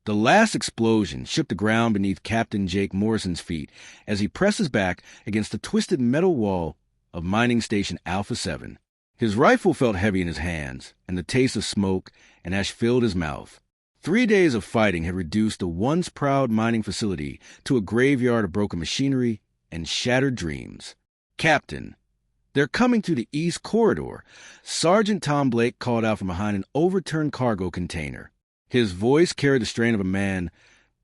The last explosion shook the ground beneath Captain Jake Morrison's feet as he pressed his back against the twisted metal wall of mining station Alpha 7. His rifle felt heavy in his hands, and the taste of smoke and ash filled his mouth. 3 days of fighting had reduced the once proud mining facility to a graveyard of broken machinery and shattered dreams. "Captain, they're coming through the east corridor," Sergeant Tom Blake called out from behind an overturned cargo container. His voice carried the strain of a man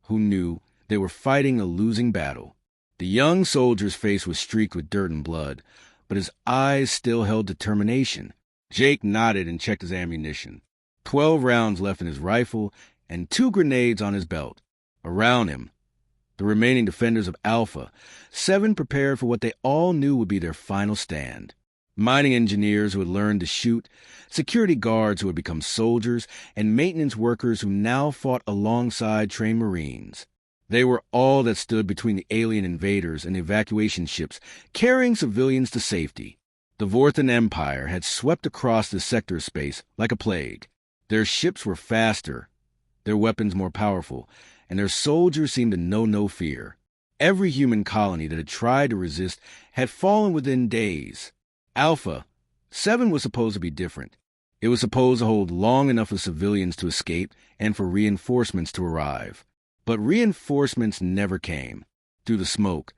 who knew they were fighting a losing battle. The young soldier's face was streaked with dirt and blood, but his eyes still held determination. Jake nodded and checked his ammunition. 12 rounds left in his rifle and 2 grenades on his belt. Around him, the remaining defenders of Alpha 7 prepared for what they all knew would be their final stand. Mining engineers who had learned to shoot, security guards who had become soldiers, and maintenance workers who now fought alongside trained Marines. They were all that stood between the alien invaders and the evacuation ships carrying civilians to safety. The Vorthan Empire had swept across this sector of space like a plague. Their ships were faster, their weapons more powerful, and their soldiers seemed to know no fear. Every human colony that had tried to resist had fallen within days. Alpha 7 was supposed to be different. It was supposed to hold long enough for civilians to escape and for reinforcements to arrive. But reinforcements never came. Through the smoke,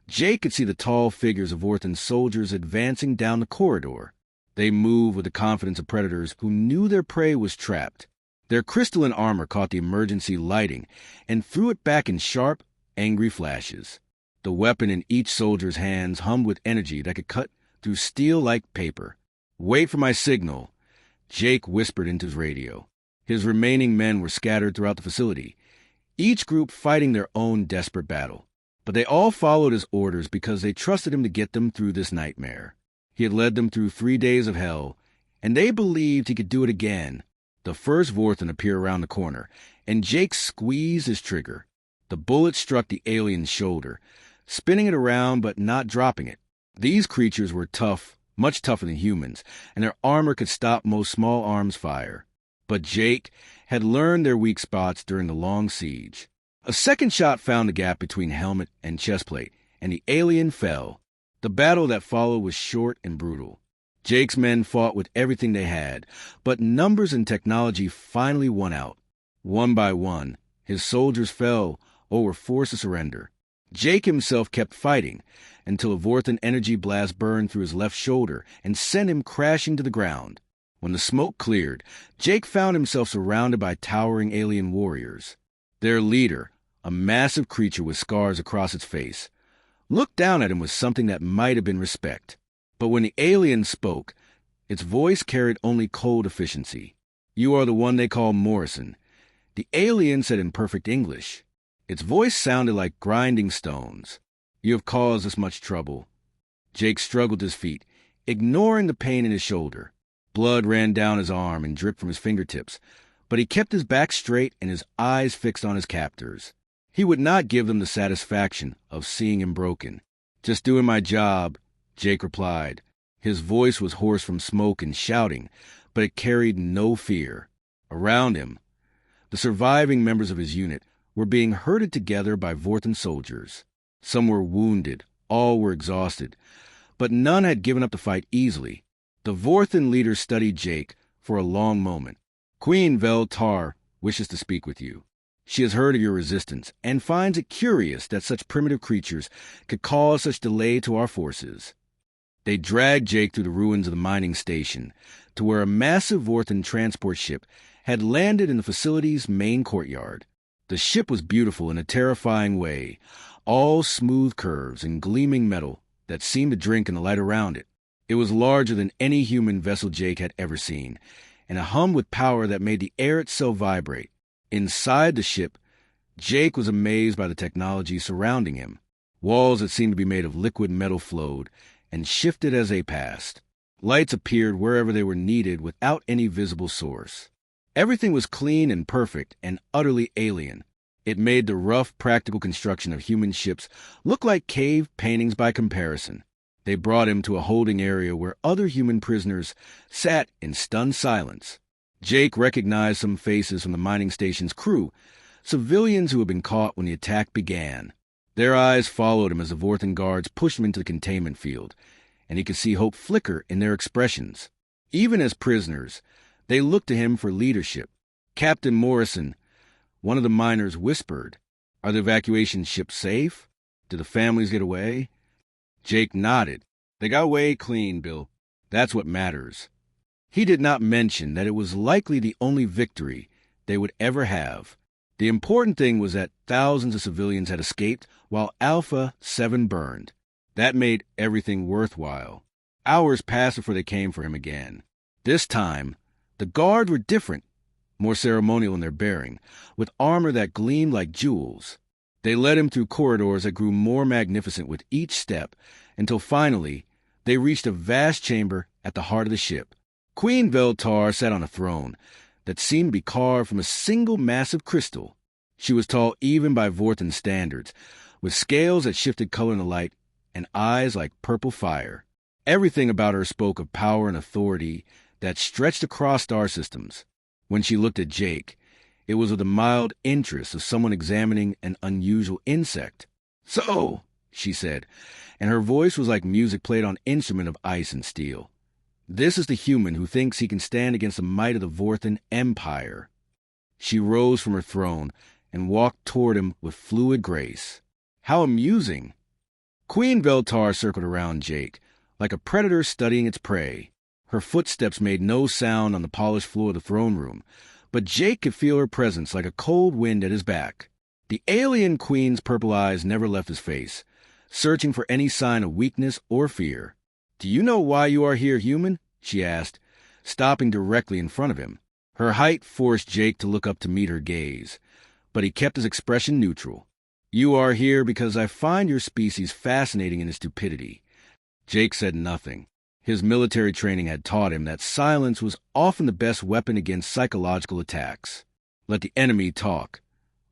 Jake could see the tall figures of Vorthan's soldiers advancing down the corridor. They moved with the confidence of predators who knew their prey was trapped. Their crystalline armor caught the emergency lighting and threw it back in sharp, angry flashes. The weapon in each soldier's hands hummed with energy that could cut through steel like paper. "Wait for my signal," Jake whispered into his radio. His remaining men were scattered throughout the facility, each group fighting their own desperate battle. But they all followed his orders because they trusted him to get them through this nightmare. He had led them through 3 days of hell, and they believed he could do it again. The first Vorthan appeared around the corner, and Jake squeezed his trigger. The bullet struck the alien's shoulder, spinning it around but not dropping it. These creatures were tough, much tougher than humans, and their armor could stop most small arms fire. But Jake had learned their weak spots during the long siege. A second shot found the gap between helmet and chestplate, and the alien fell. The battle that followed was short and brutal. Jake's men fought with everything they had, but numbers and technology finally won out. One by one, his soldiers fell or were forced to surrender. Jake himself kept fighting until a Vorthan energy blast burned through his left shoulder and sent him crashing to the ground. When the smoke cleared, Jake found himself surrounded by towering alien warriors. Their leader, a massive creature with scars across its face, looked down at him with something that might have been respect. But when the alien spoke, its voice carried only cold efficiency. "You are the one they call Morrison," the alien said in perfect English. Its voice sounded like grinding stones. "You have caused us much trouble." Jake struggled to his feet, ignoring the pain in his shoulder. Blood ran down his arm and dripped from his fingertips, but he kept his back straight and his eyes fixed on his captors. He would not give them the satisfaction of seeing him broken. "Just doing my job," Jake replied. His voice was hoarse from smoke and shouting, but it carried no fear. Around him, the surviving members of his unit were being herded together by Vorthan soldiers. Some were wounded, all were exhausted, but none had given up the fight easily. The Vorthan leader studied Jake for a long moment. "Queen Vel Tar wishes to speak with you. She has heard of your resistance and finds it curious that such primitive creatures could cause such delay to our forces." They dragged Jake through the ruins of the mining station to where a massive Vorthan transport ship had landed in the facility's main courtyard. The ship was beautiful in a terrifying way, all smooth curves and gleaming metal that seemed to drink in the light around it. It was larger than any human vessel Jake had ever seen, and it hummed with power that made the air itself vibrate. Inside the ship, Jake was amazed by the technology surrounding him. Walls that seemed to be made of liquid metal flowed and shifted as they passed. Lights appeared wherever they were needed without any visible source. Everything was clean and perfect and utterly alien. It made the rough, practical construction of human ships look like cave paintings by comparison. They brought him to a holding area where other human prisoners sat in stunned silence. Jake recognized some faces from the mining station's crew, civilians who had been caught when the attack began. Their eyes followed him as the Vorthan guards pushed him into the containment field, and he could see hope flicker in their expressions. Even as prisoners, they looked to him for leadership. Captain Morrison, one of the miners, whispered, "Are the evacuation ships safe? Did the families get away?" Jake nodded. "They got away clean, Bill. That's what matters." He did not mention that it was likely the only victory they would ever have. The important thing was that thousands of civilians had escaped while Alpha 7 burned. That made everything worthwhile. Hours passed before they came for him again. This time, the guards were different, more ceremonial in their bearing, with armor that gleamed like jewels. They led him through corridors that grew more magnificent with each step, until finally they reached a vast chamber at the heart of the ship. Queen Veltar sat on a throne that seemed to be carved from a single massive crystal. She was tall even by Vorthan standards, with scales that shifted color in the light and eyes like purple fire. Everything about her spoke of power and authority that stretched across star systems. When she looked at Jake, it was with the mild interest of someone examining an unusual insect. "So," she said, and her voice was like music played on an instrument of ice and steel. "This is the human who thinks he can stand against the might of the Vorthan Empire." She rose from her throne and walked toward him with fluid grace. How amusing! Queen Veltar circled around Jake, like a predator studying its prey. Her footsteps made no sound on the polished floor of the throne room, but Jake could feel her presence like a cold wind at his back. The alien queen's purple eyes never left his face, searching for any sign of weakness or fear. "Do you know why you are here, human?" she asked, stopping directly in front of him. Her height forced Jake to look up to meet her gaze, but he kept his expression neutral. "You are here because I find your species fascinating in its stupidity." Jake said nothing. His military training had taught him that silence was often the best weapon against psychological attacks. Let the enemy talk.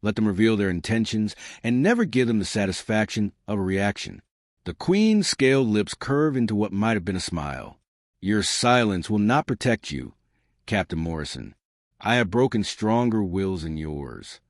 Let them reveal their intentions, and never give them the satisfaction of a reaction. The queen's scaled lips curved into what might have been a smile. "Your silence will not protect you, Captain Morrison. I have broken stronger wills than yours."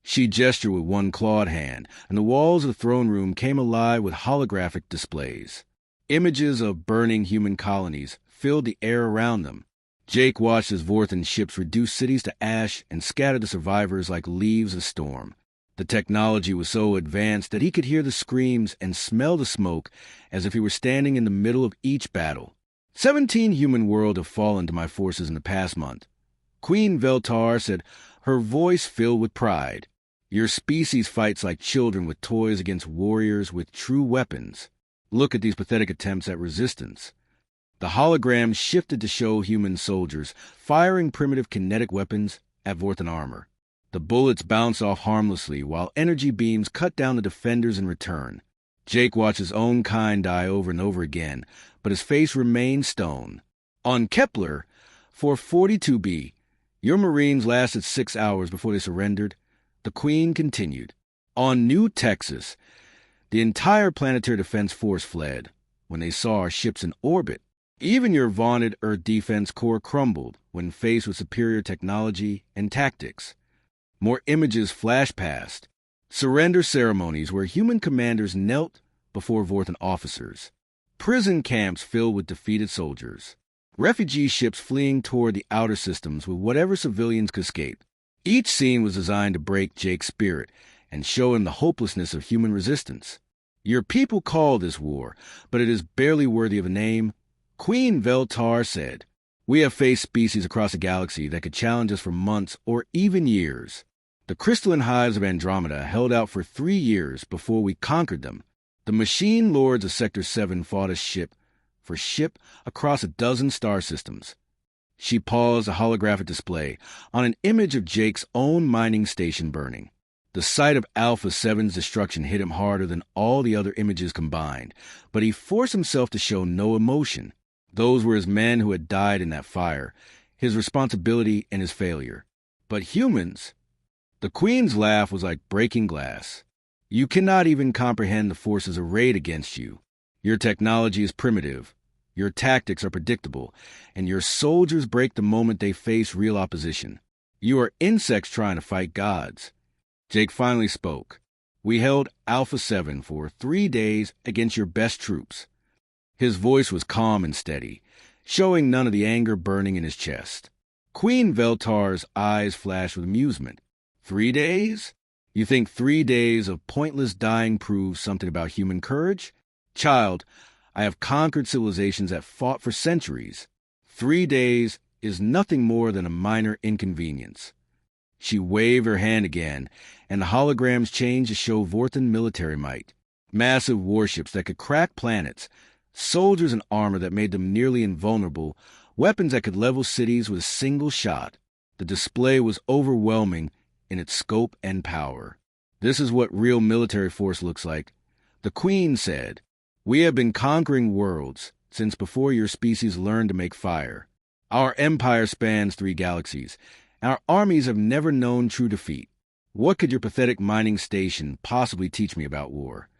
She gestured with one clawed hand, and the walls of the throne room came alive with holographic displays. Images of burning human colonies filled the air around them. Jake watched as Vorthan ships reduced cities to ash and scattered the survivors like leaves of storm. The technology was so advanced that he could hear the screams and smell the smoke as if he were standing in the middle of each battle. 17 human worlds have fallen to my forces in the past month. Queen Veltar said, her voice filled with pride. "Your species fights like children with toys against warriors with true weapons. Look at these pathetic attempts at resistance." The hologram shifted to show human soldiers firing primitive kinetic weapons at Vorthan armor. The bullets bounced off harmlessly while energy beams cut down the defenders in return. Jake watched his own kind die over and over again, but his face remained stone. "On Kepler, 442b, your Marines lasted 6 hours before they surrendered," the Queen continued. "On New Texas, the entire planetary defense force fled when they saw our ships in orbit. Even your vaunted Earth Defense Corps crumbled when faced with superior technology and tactics." More images flashed past. Surrender ceremonies where human commanders knelt before Vorthan officers. Prison camps filled with defeated soldiers. Refugee ships fleeing toward the outer systems with whatever civilians could escape. Each scene was designed to break Jake's spirit and show him the hopelessness of human resistance. "Your people call this war, but it is barely worthy of a name," Queen Veltar said. "We have faced species across the galaxy that could challenge us for months or even years. The crystalline hives of Andromeda held out for 3 years before we conquered them. The machine lords of Sector 7 fought us ship for ship across a dozen star systems." She paused a holographic display on an image of Jake's own mining station burning. The sight of Alpha 7's destruction hit him harder than all the other images combined, but he forced himself to show no emotion. Those were his men who had died in that fire, his responsibility and his failure. But humans... The Queen's laugh was like breaking glass. "You cannot even comprehend the forces arrayed against you. Your technology is primitive, your tactics are predictable, and your soldiers break the moment they face real opposition. You are insects trying to fight gods. Jake finally spoke. "We held Alpha 7 for 3 days against your best troops." His voice was calm and steady, showing none of the anger burning in his chest. Queen Veltar's eyes flashed with amusement. 3 days? You think 3 days of pointless dying proves something about human courage? Child, I have conquered civilizations that fought for centuries. 3 days is nothing more than a minor inconvenience. She waved her hand again, and the holograms changed to show Vorthan military might. Massive warships that could crack planets, soldiers in armor that made them nearly invulnerable, weapons that could level cities with a single shot. The display was overwhelming in its scope and power. "This is what real military force looks like," the Queen said. "We have been conquering worlds since before your species learned to make fire. Our empire spans 3 galaxies. Our armies have never known true defeat. What could your pathetic mining station possibly teach me about war?"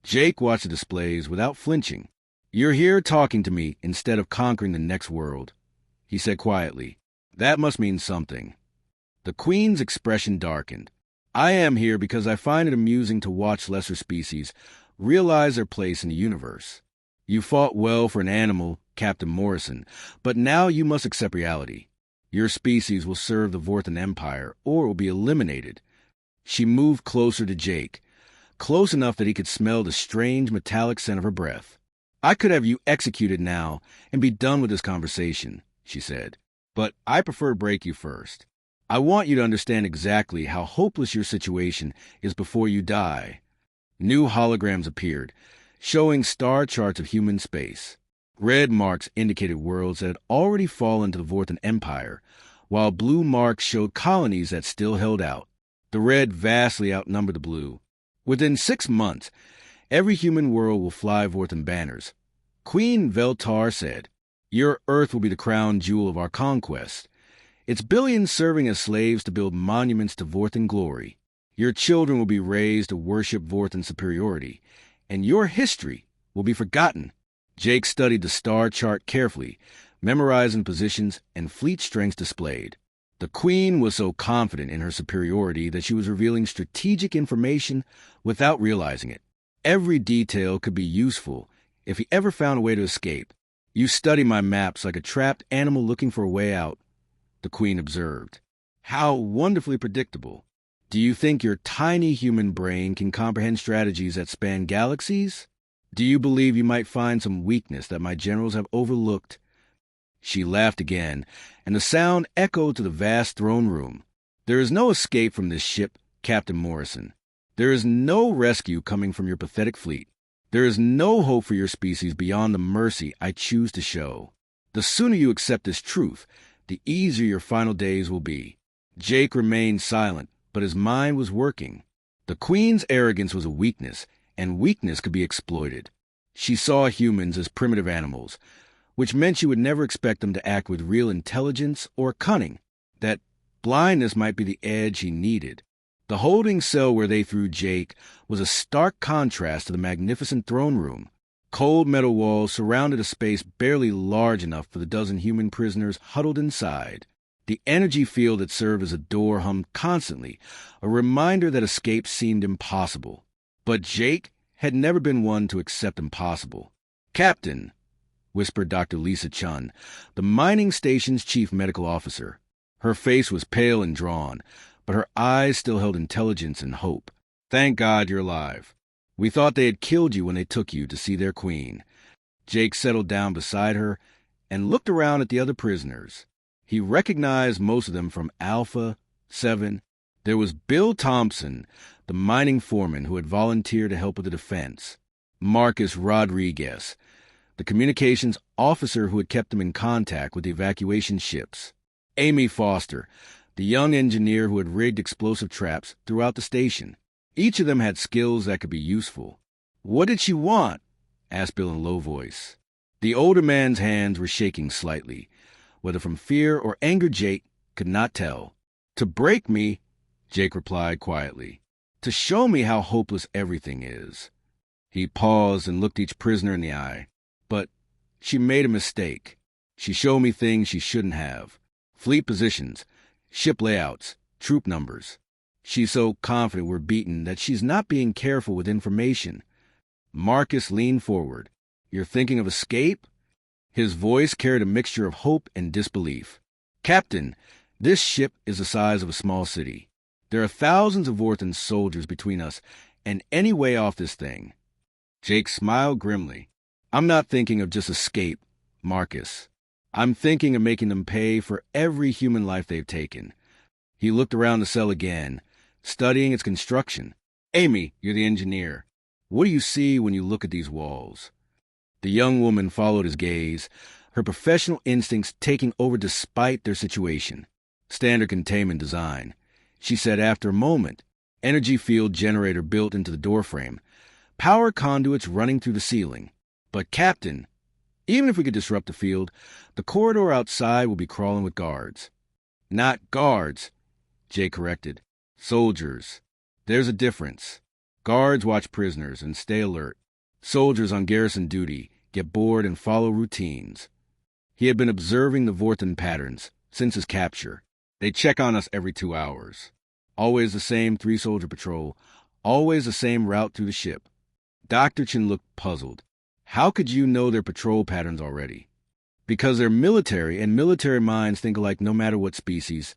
Jake watched the displays without flinching. "You're here talking to me instead of conquering the next world," he said quietly. "That must mean something." The Queen's expression darkened. "I am here because I find it amusing to watch lesser species realize their place in the universe. You fought well for an animal, Captain Morrison, but now you must accept reality. Your species will serve the Vorthan Empire, or will be eliminated." She moved closer to Jake, close enough that he could smell the strange metallic scent of her breath. "I could have you executed now and be done with this conversation," she said. "But I prefer to break you first. I want you to understand exactly how hopeless your situation is before you die." New holograms appeared, showing star charts of human space. Red marks indicated worlds that had already fallen to the Vorthan Empire, while blue marks showed colonies that still held out. The red vastly outnumbered the blue. Within 6 months, every human world will fly Vorthan banners. Queen Veltar said, "Your Earth will be the crown jewel of our conquest. Its billions serving as slaves to build monuments to Vorthan glory. Your children will be raised to worship Vorthan superiority, and your history will be forgotten." Jake studied the star chart carefully, memorizing positions and fleet strengths displayed. The Queen was so confident in her superiority that she was revealing strategic information without realizing it. Every detail could be useful if he ever found a way to escape. "You study my maps like a trapped animal looking for a way out," the Queen observed. "How wonderfully predictable. Do you think your tiny human brain can comprehend strategies that span galaxies? Do you believe you might find some weakness that my generals have overlooked?" She laughed again, and the sound echoed to the vast throne room. "There is no escape from this ship, Captain Morrison. There is no rescue coming from your pathetic fleet. There is no hope for your species beyond the mercy I choose to show. The sooner you accept this truth, the easier your final days will be." Jake remained silent, but his mind was working. The Queen's arrogance was a weakness, and weakness could be exploited. She saw humans as primitive animals, which meant she would never expect them to act with real intelligence or cunning, that blindness might be the edge he needed. The holding cell where they threw Jake was a stark contrast to the magnificent throne room. Cold metal walls surrounded a space barely large enough for the dozen human prisoners huddled inside. The energy field that served as a door hummed constantly, a reminder that escape seemed impossible. But Jake had never been one to accept impossible. "Captain," whispered Dr. Lisa Chun, the mining station's chief medical officer. Her face was pale and drawn, but her eyes still held intelligence and hope. "Thank God you're alive. We thought they had killed you when they took you to see their queen." Jake settled down beside her and looked around at the other prisoners. He recognized most of them from Alpha 7. There was Bill Thompson, the mining foreman who had volunteered to help with the defense. Marcus Rodriguez, the communications officer who had kept them in contact with the evacuation ships. Amy Foster, the young engineer who had rigged explosive traps throughout the station. Each of them had skills that could be useful. "What did she want?" asked Bill in a low voice. The older man's hands were shaking slightly. Whether from fear or anger, Jake could not tell. "To break me," Jake replied quietly. "To show me how hopeless everything is." He paused and looked each prisoner in the eye. "But she made a mistake. She showed me things she shouldn't have. Fleet positions, ship layouts, troop numbers. She's so confident we're beaten that she's not being careful with information. Marcus leaned forward. You're thinking of escape? His voice carried a mixture of hope and disbelief. Captain, this ship is the size of a small city. There are thousands of Vorthan soldiers between us and any way off this thing. Jake smiled grimly. I'm not thinking of just escape, Marcus. I'm thinking of making them pay for every human life they've taken. He looked around the cell again, studying its construction. Amy, you're the engineer. What do you see when you look at these walls? The young woman followed his gaze, her professional instincts taking over despite their situation. Standard containment design. She said after a moment, energy field generator built into the doorframe, power conduits running through the ceiling. But Captain, even if we could disrupt the field, the corridor outside will be crawling with guards. Not guards, Jay corrected. Soldiers. There's a difference. Guards watch prisoners and stay alert. Soldiers on garrison duty get bored and follow routines. He had been observing the Vorthan patterns since his capture. They check on us every 2 hours. Always the same 3-soldier patrol, always the same route through the ship. Dr. Chin looked puzzled. How could you know their patrol patterns already? Because they're military, and military minds think alike no matter what species,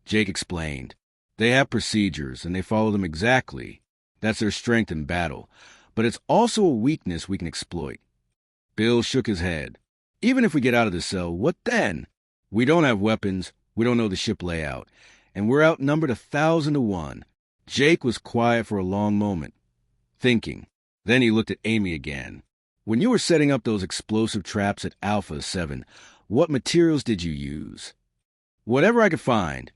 Jake explained. They have procedures, and they follow them exactly. That's their strength in battle. But it's also a weakness we can exploit. Bill shook his head. Even if we get out of the cell, what then? We don't have weapons, we don't know the ship layout, and we're outnumbered 1,000 to 1. Jake was quiet for a long moment, thinking. Then he looked at Amy again. When you were setting up those explosive traps at Alpha 7, what materials did you use? Whatever I could find,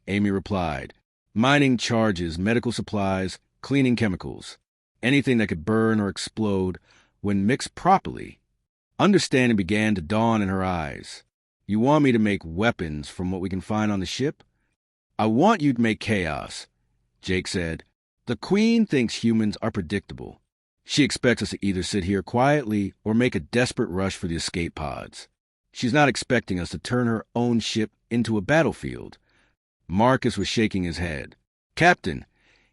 Amy replied. Mining charges, medical supplies, cleaning chemicals. Anything that could burn or explode when mixed properly. Understanding began to dawn in her eyes. You want me to make weapons from what we can find on the ship? I want you to make chaos, Jake said. The Queen thinks humans are predictable. She expects us to either sit here quietly or make a desperate rush for the escape pods. She's not expecting us to turn her own ship into a battlefield. Marcus was shaking his head. Captain,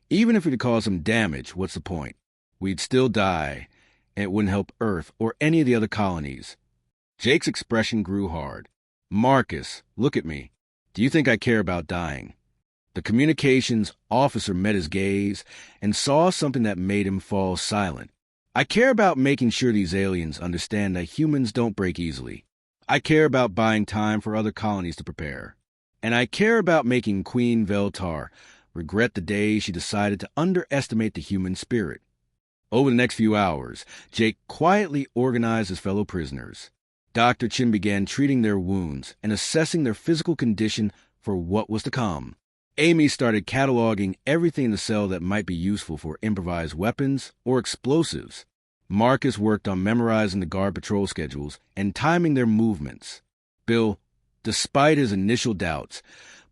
even if we could cause some damage, what's the point? We'd still die, and it wouldn't help Earth or any of the other colonies. Jake's expression grew hard. Marcus, look at me. Do you think I care about dying? The communications officer met his gaze and saw something that made him fall silent. I care about making sure these aliens understand that humans don't break easily. I care about buying time for other colonies to prepare. And I care about making Queen Veltar regret the day she decided to underestimate the human spirit. Over the next few hours, Jake quietly organized his fellow prisoners. Dr. Chin began treating their wounds and assessing their physical condition for what was to come. Amy started cataloging everything in the cell that might be useful for improvised weapons or explosives. Marcus worked on memorizing the guard patrol schedules and timing their movements. Bill, despite his initial doubts,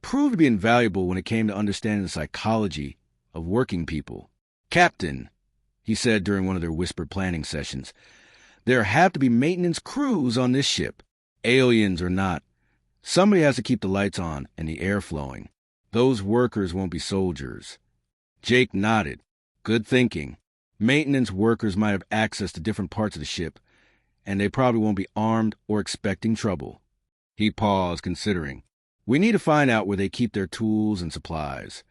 proved to be invaluable when it came to understanding the psychology of working people. Captain, he said during one of their whispered planning sessions, there have to be maintenance crews on this ship. Aliens or not, somebody has to keep the lights on and the air flowing. Those workers won't be soldiers. Jake nodded. Good thinking. Maintenance workers might have access to different parts of the ship, and they probably won't be armed or expecting trouble. He paused, considering. We need to find out where they keep their tools and supplies.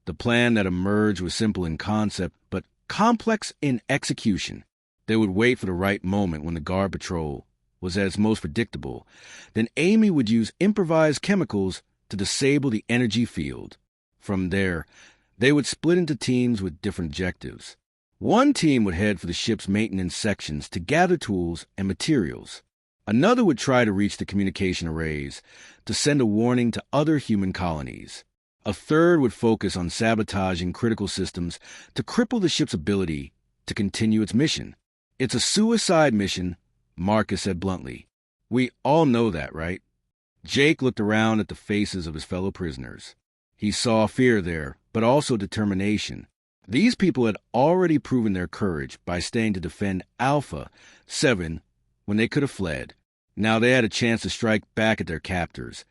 The plan that emerged was simple in concept, but complex in execution. They would wait for the right moment when the guard patrol was at its most predictable. Then Amy would use improvised chemicals to disable the energy field. From there, they would split into teams with different objectives. One team would head for the ship's maintenance sections to gather tools and materials. Another would try to reach the communication arrays to send a warning to other human colonies. A third would focus on sabotaging critical systems to cripple the ship's ability to continue its mission. It's a suicide mission, Marcus said bluntly. We all know that, right? Jake looked around at the faces of his fellow prisoners. He saw fear there, but also determination. These people had already proven their courage by staying to defend Alpha 7 when they could have fled. Now they had a chance to strike back at their captors,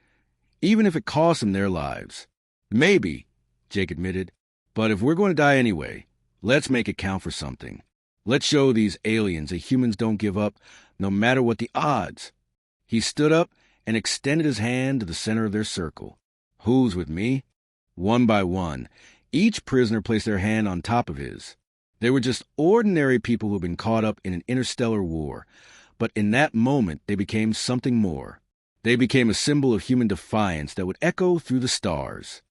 even if it cost them their lives. Maybe, Jake admitted. "But if we're going to die anyway, let's make it count for something. Let's show these aliens that humans don't give up, no matter what the odds." He stood up and extended his hand to the center of their circle. "Who's with me?" One by one, each prisoner placed their hand on top of his. They were just ordinary people who had been caught up in an interstellar war, but in that moment they became something more. They became a symbol of human defiance that would echo through the stars.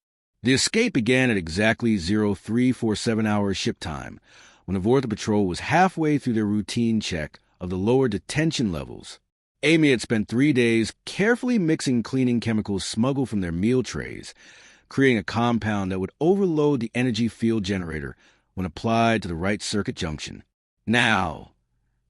The escape began at exactly 0347 hours ship time, when the Vortha Patrol was halfway through their routine check of the lower detention levels. Amy had spent 3 days carefully mixing cleaning chemicals smuggled from their meal trays, creating a compound that would overload the energy field generator when applied to the right circuit junction. "Now,"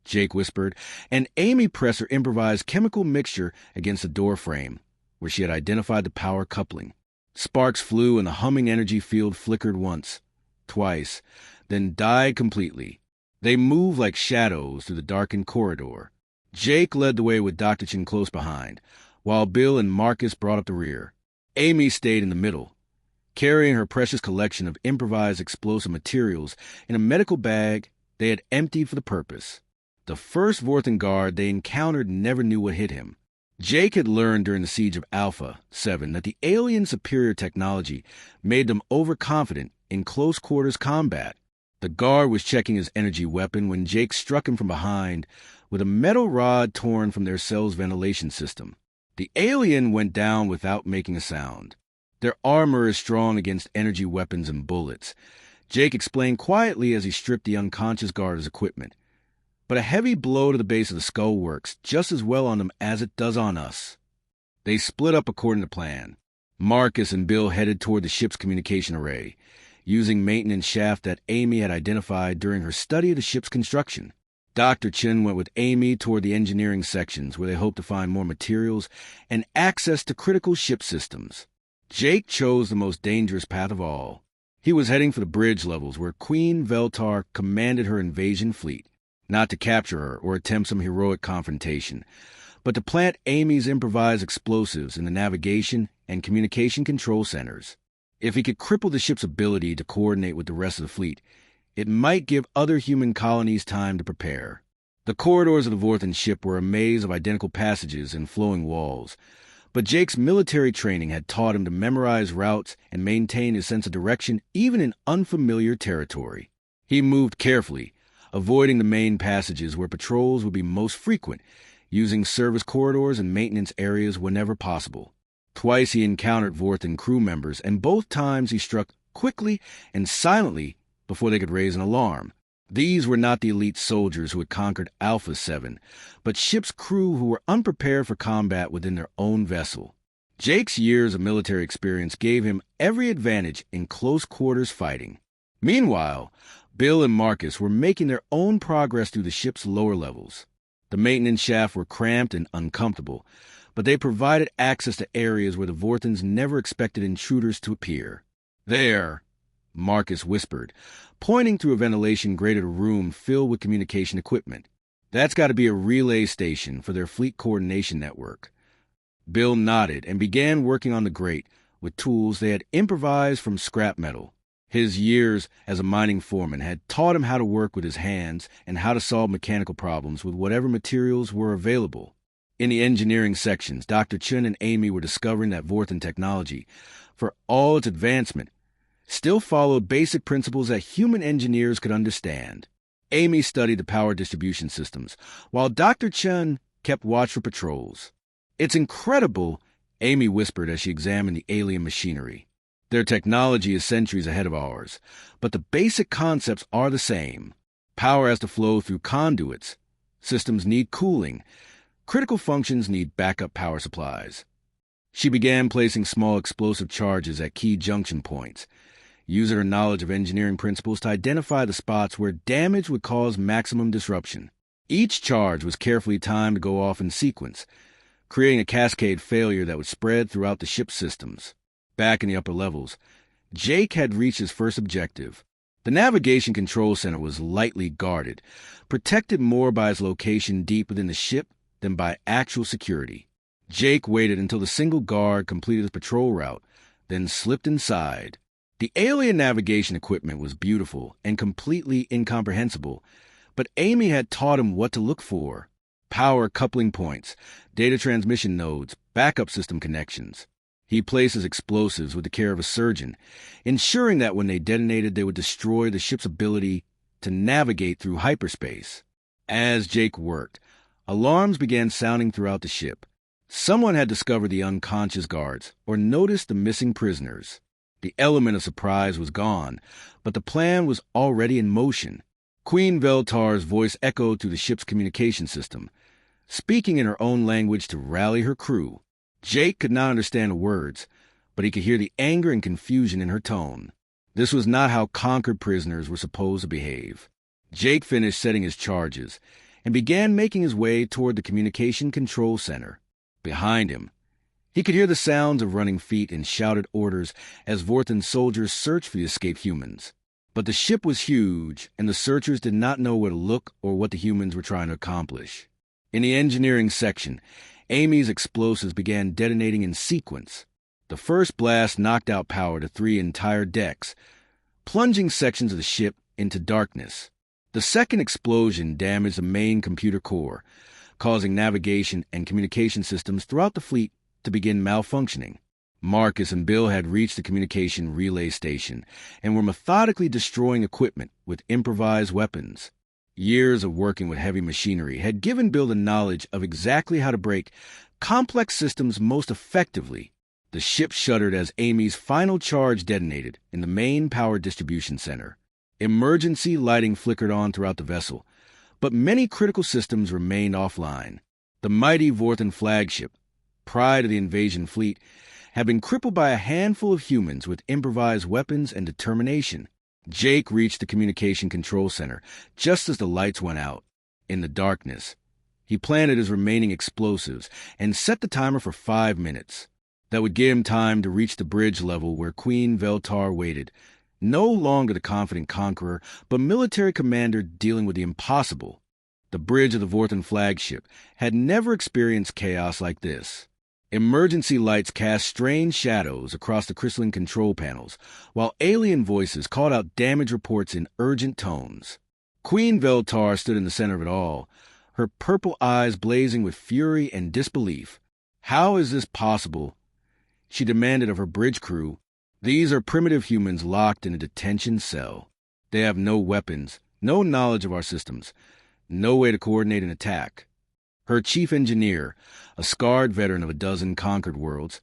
Jake whispered, and Amy pressed her improvised chemical mixture against the door frame, where she had identified the power coupling. Sparks flew and the humming energy field flickered once, twice, then died completely. They moved like shadows through the darkened corridor. Jake led the way with Dr. Chin close behind, while Bill and Marcus brought up the rear. Amy stayed in the middle, carrying her precious collection of improvised explosive materials in a medical bag they had emptied for the purpose. The first Vorthan guard they encountered never knew what hit him. Jake had learned during the siege of Alpha 7 that the alien superior technology made them overconfident in close-quarters combat. The guard was checking his energy weapon when Jake struck him from behind with a metal rod torn from their cell's ventilation system. The alien went down without making a sound. "Their armor is strong against energy weapons and bullets," Jake explained quietly as he stripped the unconscious guard of his equipment. "But a heavy blow to the base of the skull works just as well on them as it does on us." They split up according to plan. Marcus and Bill headed toward the ship's communication array, using maintenance shaft that Amy had identified during her study of the ship's construction. Dr. Chin went with Amy toward the engineering sections, where they hoped to find more materials and access to critical ship systems. Jake chose the most dangerous path of all. He was heading for the bridge levels, where Queen Veltar commanded her invasion fleet, not to capture her or attempt some heroic confrontation, but to plant Amy's improvised explosives in the navigation and communication control centers. If he could cripple the ship's ability to coordinate with the rest of the fleet, it might give other human colonies time to prepare. The corridors of the Vorthan ship were a maze of identical passages and flowing walls, but Jake's military training had taught him to memorize routes and maintain his sense of direction even in unfamiliar territory. He moved carefully, avoiding the main passages where patrols would be most frequent, using service corridors and maintenance areas whenever possible. Twice he encountered Vorthan crew members, and both times he struck quickly and silently before they could raise an alarm. These were not the elite soldiers who had conquered Alpha 7, but ship's crew who were unprepared for combat within their own vessel. Jake's years of military experience gave him every advantage in close-quarters fighting. Meanwhile, Bill and Marcus were making their own progress through the ship's lower levels. The maintenance shafts were cramped and uncomfortable, but they provided access to areas where the Vorthans never expected intruders to appear. "There," Marcus whispered, pointing through a ventilation grate at a room filled with communication equipment. "That's got to be a relay station for their fleet coordination network." Bill nodded and began working on the grate with tools they had improvised from scrap metal. His years as a mining foreman had taught him how to work with his hands and how to solve mechanical problems with whatever materials were available. In the engineering sections, Dr. Chun and Amy were discovering that Vorthan technology, for all its advancement, still followed basic principles that human engineers could understand. Amy studied the power distribution systems, while Dr. Chun kept watch for patrols. "It's incredible," Amy whispered as she examined the alien machinery. "Their technology is centuries ahead of ours, but the basic concepts are the same. Power has to flow through conduits. Systems need cooling. Critical functions need backup power supplies." She began placing small explosive charges at key junction points, using her knowledge of engineering principles to identify the spots where damage would cause maximum disruption. Each charge was carefully timed to go off in sequence, creating a cascade failure that would spread throughout the ship's systems. Back in the upper levels, Jake had reached his first objective. The navigation control center was lightly guarded, protected more by its location deep within the ship than by actual security. Jake waited until the single guard completed his patrol route, then slipped inside. The alien navigation equipment was beautiful and completely incomprehensible, but Amy had taught him what to look for: power coupling points, data transmission nodes, backup system connections. He placed his explosives with the care of a surgeon, ensuring that when they detonated, they would destroy the ship's ability to navigate through hyperspace. As Jake worked, alarms began sounding throughout the ship. Someone had discovered the unconscious guards or noticed the missing prisoners. The element of surprise was gone, but the plan was already in motion. Queen Veltar's voice echoed through the ship's communication system, speaking in her own language to rally her crew. Jake could not understand the words, but he could hear the anger and confusion in her tone. This was not how conquered prisoners were supposed to behave. Jake finished setting his charges and began making his way toward the communication control center. Behind him, he could hear the sounds of running feet and shouted orders as Vorthan soldiers searched for the escaped humans. But the ship was huge, and the searchers did not know where to look or what the humans were trying to accomplish. In the engineering section, Amy's explosives began detonating in sequence. The first blast knocked out power to 3 entire decks, plunging sections of the ship into darkness. The second explosion damaged the main computer core, causing navigation and communication systems throughout the fleet to begin malfunctioning. Marcus and Bill had reached the communication relay station and were methodically destroying equipment with improvised weapons. Years of working with heavy machinery had given Bill the knowledge of exactly how to break complex systems most effectively. The ship shuddered as Amy's final charge detonated in the main power distribution center. Emergency lighting flickered on throughout the vessel, but many critical systems remained offline. The mighty Vorthan flagship, pride of the invasion fleet, had been crippled by a handful of humans with improvised weapons and determination. Jake reached the communication control center just as the lights went out. In the darkness, he planted his remaining explosives and set the timer for 5 minutes. That would give him time to reach the bridge level where Queen Veltar waited, no longer the confident conqueror, but military commander dealing with the impossible. The bridge of the Vorthan flagship had never experienced chaos like this. Emergency lights cast strange shadows across the crystalline control panels, while alien voices called out damage reports in urgent tones. Queen Veltar stood in the center of it all, her purple eyes blazing with fury and disbelief. How is this possible? She demanded of her bridge crew. These are primitive humans locked in a detention cell. They have no weapons, no knowledge of our systems, no way to coordinate an attack. Her chief engineer, a scarred veteran of a dozen conquered worlds,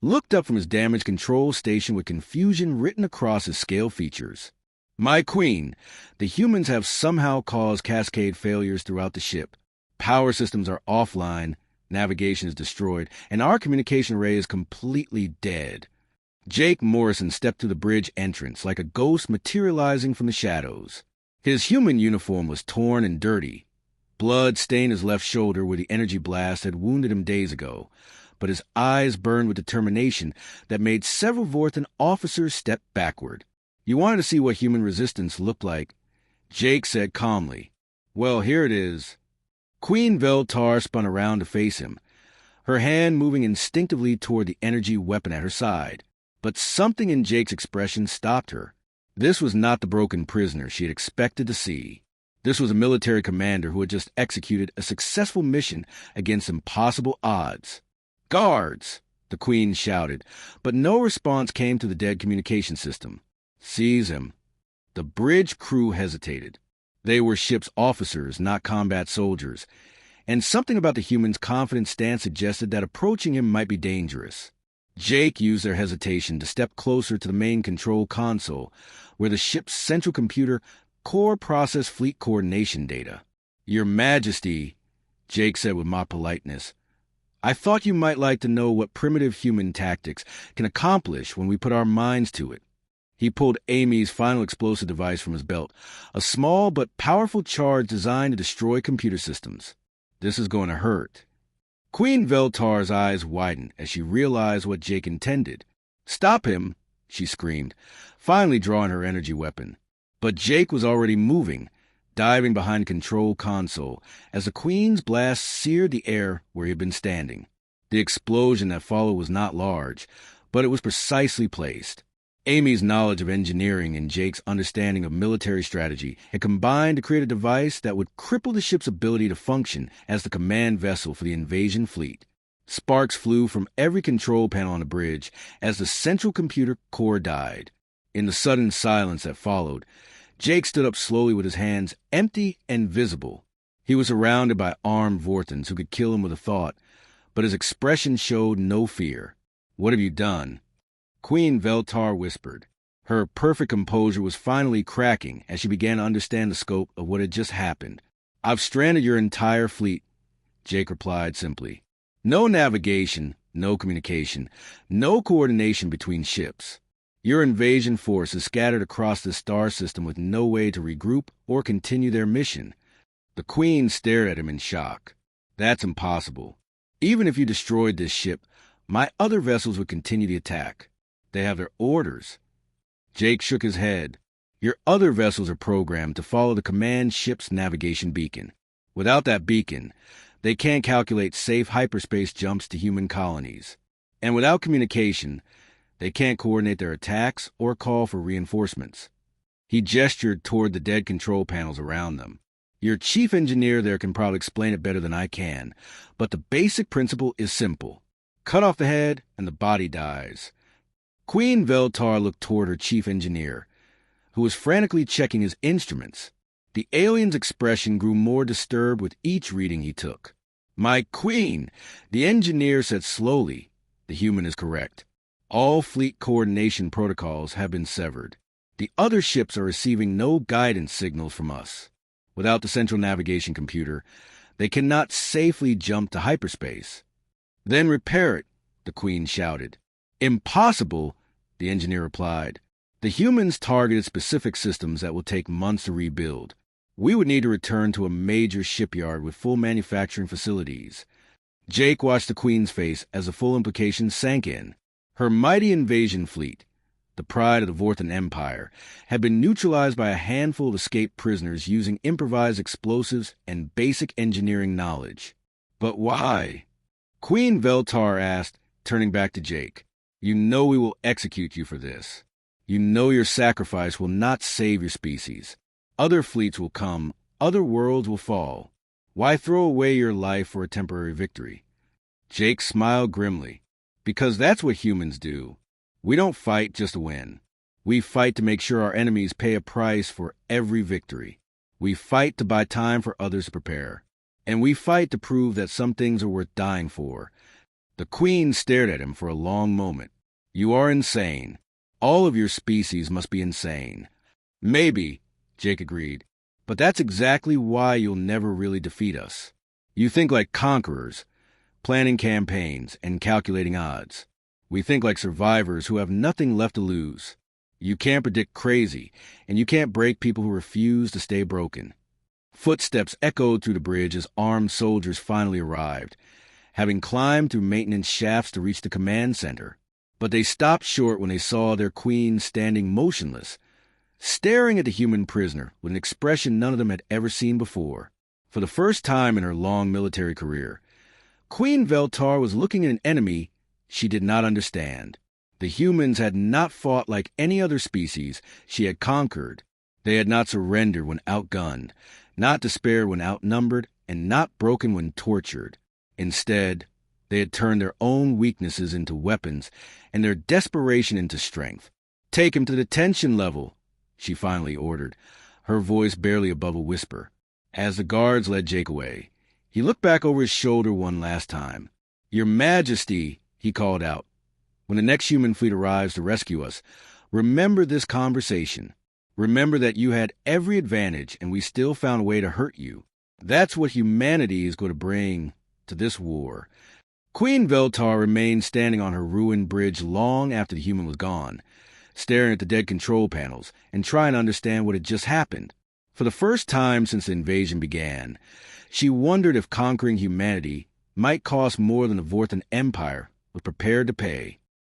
looked up from his damaged control station with confusion written across his scale features. My queen, the humans have somehow caused cascade failures throughout the ship. Power systems are offline, navigation is destroyed, and our communication array is completely dead. Jake Morrison stepped through the bridge entrance like a ghost materializing from the shadows. His human uniform was torn and dirty. Blood stained his left shoulder where the energy blast had wounded him days ago, but his eyes burned with determination that made several Vorthan officers step backward. You wanted to see what human resistance looked like, Jake said calmly. Well, here it is. Queen Veltar spun around to face him, her hand moving instinctively toward the energy weapon at her side. But something in Jake's expression stopped her. This was not the broken prisoner she had expected to see. This was a military commander who had just executed a successful mission against impossible odds. Guards! The Queen shouted, but no response came to the dead communication system. Seize him. The bridge crew hesitated. They were ship's officers, not combat soldiers, and something about the human's confident stance suggested that approaching him might be dangerous. Jake used their hesitation to step closer to the main control console, where the ship's central computer core processed fleet coordination data. Your Majesty, Jake said with mock politeness, I thought you might like to know what primitive human tactics can accomplish when we put our minds to it. He pulled Amy's final explosive device from his belt, a small but powerful charge designed to destroy computer systems. This is going to hurt. Queen Veltar's eyes widened as she realized what Jake intended. Stop him, she screamed, finally drawing her energy weapon. But Jake was already moving, diving behind the control console as the Queen's blast seared the air where he had been standing. The explosion that followed was not large, but it was precisely placed. Amy's knowledge of engineering and Jake's understanding of military strategy had combined to create a device that would cripple the ship's ability to function as the command vessel for the invasion fleet. Sparks flew from every control panel on the bridge as the central computer core died. In the sudden silence that followed, Jake stood up slowly with his hands empty and visible. He was surrounded by armed Vorthans who could kill him with a thought, but his expression showed no fear. "What have you done?" Queen Veltar whispered. Her perfect composure was finally cracking as she began to understand the scope of what had just happened. "I've stranded your entire fleet," Jake replied simply. "No navigation, no communication, no coordination between ships. Your invasion force is scattered across the star system with no way to regroup or continue their mission." The Queen stared at him in shock. "That's impossible. Even if you destroyed this ship, my other vessels would continue the attack. They have their orders." Jake shook his head. "Your other vessels are programmed to follow the command ship's navigation beacon. Without that beacon, they can't calculate safe hyperspace jumps to human colonies. And without communication, they can't coordinate their attacks or call for reinforcements." He gestured toward the dead control panels around them. "Your chief engineer there can probably explain it better than I can, but the basic principle is simple. Cut off the head and the body dies." Queen Veltar looked toward her chief engineer, who was frantically checking his instruments. The alien's expression grew more disturbed with each reading he took. "My queen," the engineer said slowly, "the human is correct. All fleet coordination protocols have been severed. The other ships are receiving no guidance signals from us. Without the central navigation computer, they cannot safely jump to hyperspace." "Then repair it," the Queen shouted. "Impossible," the engineer replied. "The humans targeted specific systems that will take months to rebuild. We would need to return to a major shipyard with full manufacturing facilities." Jake watched the Queen's face as the full implications sank in. Her mighty invasion fleet, the pride of the Vorthan Empire, had been neutralized by a handful of escaped prisoners using improvised explosives and basic engineering knowledge. "But why?" Queen Veltar asked, turning back to Jake. "You know we will execute you for this. You know your sacrifice will not save your species. Other fleets will come, other worlds will fall. Why throw away your life for a temporary victory?" Jake smiled grimly. "Because that's what humans do. We don't fight just to win. We fight to make sure our enemies pay a price for every victory. We fight to buy time for others to prepare. And we fight to prove that some things are worth dying for." The Queen stared at him for a long moment. "You are insane. All of your species must be insane." "Maybe," Jake agreed. "But that's exactly why you'll never really defeat us. You think like conquerors, planning campaigns and calculating odds. We think like survivors who have nothing left to lose. You can't predict crazy, and you can't break people who refuse to stay broken." Footsteps echoed through the bridge as armed soldiers finally arrived, having climbed through maintenance shafts to reach the command center. But they stopped short when they saw their Queen standing motionless, staring at the human prisoner with an expression none of them had ever seen before. For the first time in her long military career, Queen Veltar was looking at an enemy she did not understand. The humans had not fought like any other species she had conquered. They had not surrendered when outgunned, not despaired when outnumbered, and not broken when tortured. Instead, they had turned their own weaknesses into weapons and their desperation into strength. "Take him to the detention level," she finally ordered, her voice barely above a whisper. As the guards led Jake away, he looked back over his shoulder one last time. "Your Majesty," he called out, "when the next human fleet arrives to rescue us, remember this conversation. Remember that you had every advantage and we still found a way to hurt you. That's what humanity is going to bring to this war." Queen Veltar remained standing on her ruined bridge long after the human was gone, staring at the dead control panels and trying to understand what had just happened. For the first time since the invasion began, she wondered if conquering humanity might cost more than the Vorthan Empire was prepared to pay.